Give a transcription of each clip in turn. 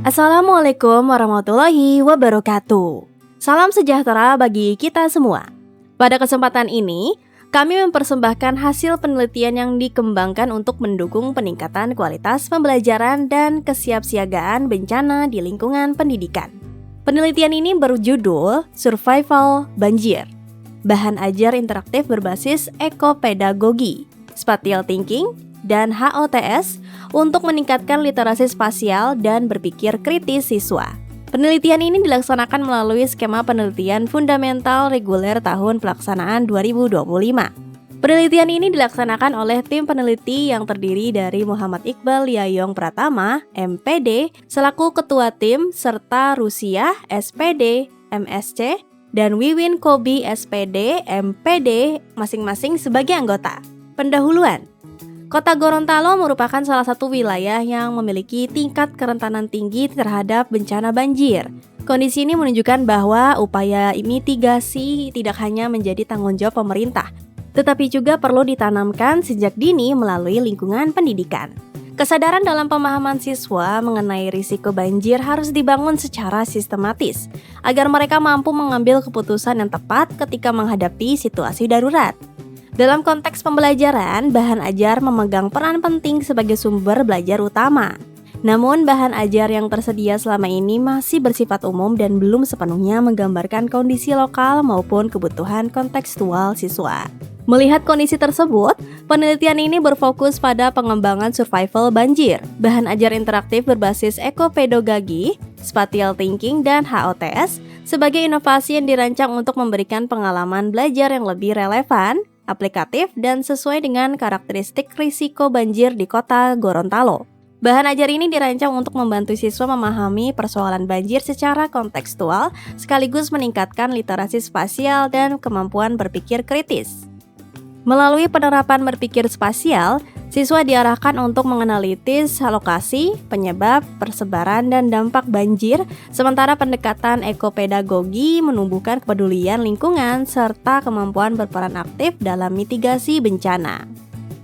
Assalamualaikum warahmatullahi wabarakatuh. Salam sejahtera bagi kita semua. Pada kesempatan ini, kami mempersembahkan hasil penelitian yang dikembangkan untuk mendukung peningkatan kualitas pembelajaran dan kesiapsiagaan bencana di lingkungan pendidikan. Penelitian ini berjudul Survival Banjir. Bahan ajar interaktif berbasis ekopedagogi, spatial thinking, dan HOTS untuk meningkatkan literasi spasial dan berpikir kritis siswa. Penelitian ini dilaksanakan melalui skema penelitian fundamental reguler tahun pelaksanaan 2025. Penelitian ini dilaksanakan oleh tim peneliti yang terdiri dari Muhammad Iqbal Yayong Pratama, MPD, selaku ketua tim, serta Rusia, SPD, MSc, dan Wiwin Kobi, SPD, MPD, masing-masing sebagai anggota. Pendahuluan. Kota Gorontalo merupakan salah satu wilayah yang memiliki tingkat kerentanan tinggi terhadap bencana banjir. Kondisi ini menunjukkan bahwa upaya mitigasi tidak hanya menjadi tanggung jawab pemerintah, tetapi juga perlu ditanamkan sejak dini melalui lingkungan pendidikan. Kesadaran dalam pemahaman siswa mengenai risiko banjir harus dibangun secara sistematis, agar mereka mampu mengambil keputusan yang tepat ketika menghadapi situasi darurat. Dalam konteks pembelajaran, bahan ajar memegang peran penting sebagai sumber belajar utama. Namun, bahan ajar yang tersedia selama ini masih bersifat umum dan belum sepenuhnya menggambarkan kondisi lokal maupun kebutuhan kontekstual siswa. Melihat kondisi tersebut, penelitian ini berfokus pada pengembangan survival banjir, bahan ajar interaktif berbasis ekopedagogi, spatial thinking, dan HOTS sebagai inovasi yang dirancang untuk memberikan pengalaman belajar yang lebih relevan, aplikatif, dan sesuai dengan karakteristik risiko banjir di kota Gorontalo. Bahan ajar ini dirancang untuk membantu siswa memahami persoalan banjir secara kontekstual, sekaligus meningkatkan literasi spasial dan kemampuan berpikir kritis. Melalui penerapan berpikir spasial, siswa diarahkan untuk menganalisis lokasi, penyebab, persebaran, dan dampak banjir, sementara pendekatan ekopedagogi menumbuhkan kepedulian lingkungan serta kemampuan berperan aktif dalam mitigasi bencana.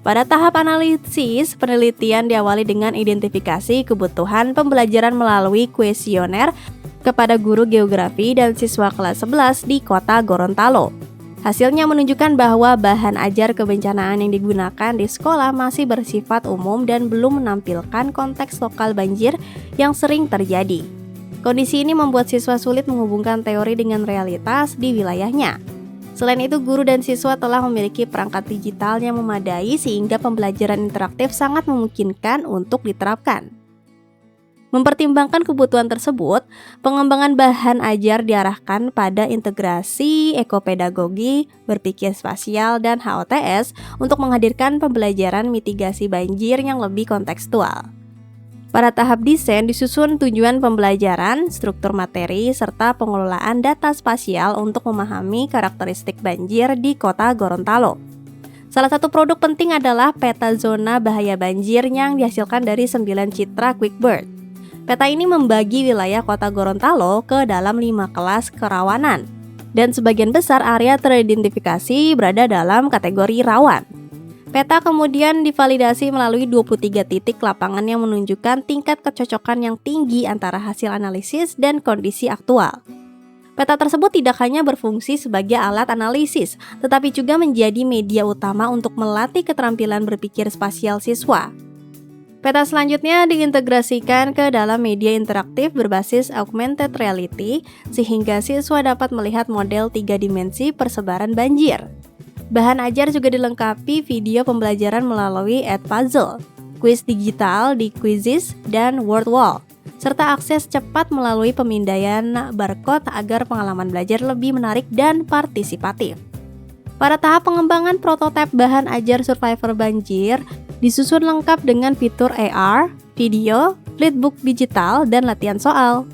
Pada tahap analisis, penelitian diawali dengan identifikasi kebutuhan pembelajaran melalui kuesioner kepada guru geografi dan siswa kelas 11 di kota Gorontalo. Hasilnya menunjukkan bahwa bahan ajar kebencanaan yang digunakan di sekolah masih bersifat umum dan belum menampilkan konteks lokal banjir yang sering terjadi. Kondisi ini membuat siswa sulit menghubungkan teori dengan realitas di wilayahnya. Selain itu, guru dan siswa telah memiliki perangkat digital yang memadai sehingga pembelajaran interaktif sangat memungkinkan untuk diterapkan. Mempertimbangkan kebutuhan tersebut, pengembangan bahan ajar diarahkan pada integrasi ekopedagogi, berpikir spasial, dan HOTS untuk menghadirkan pembelajaran mitigasi banjir yang lebih kontekstual. Pada tahap desain disusun tujuan pembelajaran, struktur materi, serta pengelolaan data spasial untuk memahami karakteristik banjir di kota Gorontalo. Salah satu produk penting adalah peta zona bahaya banjir yang dihasilkan dari 9 citra QuickBird. Peta ini membagi wilayah kota Gorontalo ke dalam 5 kelas kerawanan, dan sebagian besar area teridentifikasi berada dalam kategori rawan. Peta kemudian divalidasi melalui 23 titik lapangan yang menunjukkan tingkat kecocokan yang tinggi antara hasil analisis dan kondisi aktual. Peta tersebut tidak hanya berfungsi sebagai alat analisis, tetapi juga menjadi media utama untuk melatih keterampilan berpikir spasial siswa. Peta selanjutnya diintegrasikan ke dalam media interaktif berbasis augmented reality sehingga siswa dapat melihat model 3 dimensi persebaran banjir. Bahan ajar juga dilengkapi video pembelajaran melalui Edpuzzle, kuis digital di Quizizz dan WordWall, serta akses cepat melalui pemindaian barcode agar pengalaman belajar lebih menarik dan partisipatif. Pada tahap pengembangan prototipe bahan ajar survivor banjir, disusun lengkap dengan fitur AR, video, flipbook digital, dan latihan soal.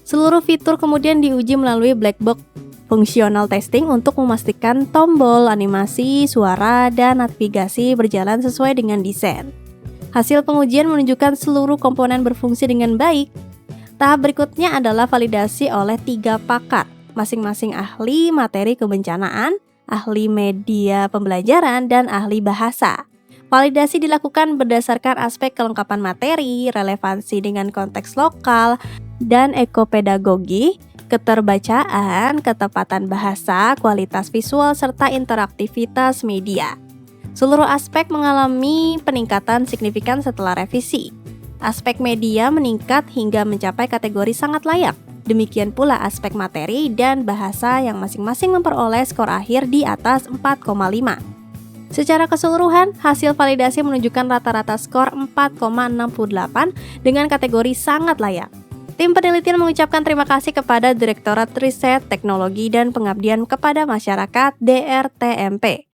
Seluruh fitur kemudian diuji melalui black box functional testing untuk memastikan tombol, animasi, suara, dan navigasi berjalan sesuai dengan desain. Hasil pengujian menunjukkan seluruh komponen berfungsi dengan baik. Tahap berikutnya adalah validasi oleh 3 pakar, masing-masing ahli materi kebencanaan, ahli media pembelajaran, dan ahli bahasa. Validasi dilakukan berdasarkan aspek kelengkapan materi, relevansi dengan konteks lokal, dan ekopedagogi, keterbacaan, ketepatan bahasa, kualitas visual, serta interaktivitas media. Seluruh aspek mengalami peningkatan signifikan setelah revisi. Aspek media meningkat hingga mencapai kategori sangat layak. Demikian pula aspek materi dan bahasa yang masing-masing memperoleh skor akhir di atas 4,5. Secara keseluruhan, hasil validasi menunjukkan rata-rata skor 4,68 dengan kategori sangat layak. Tim penelitian mengucapkan terima kasih kepada Direktorat Riset, Teknologi, dan Pengabdian kepada Masyarakat (DRTMP).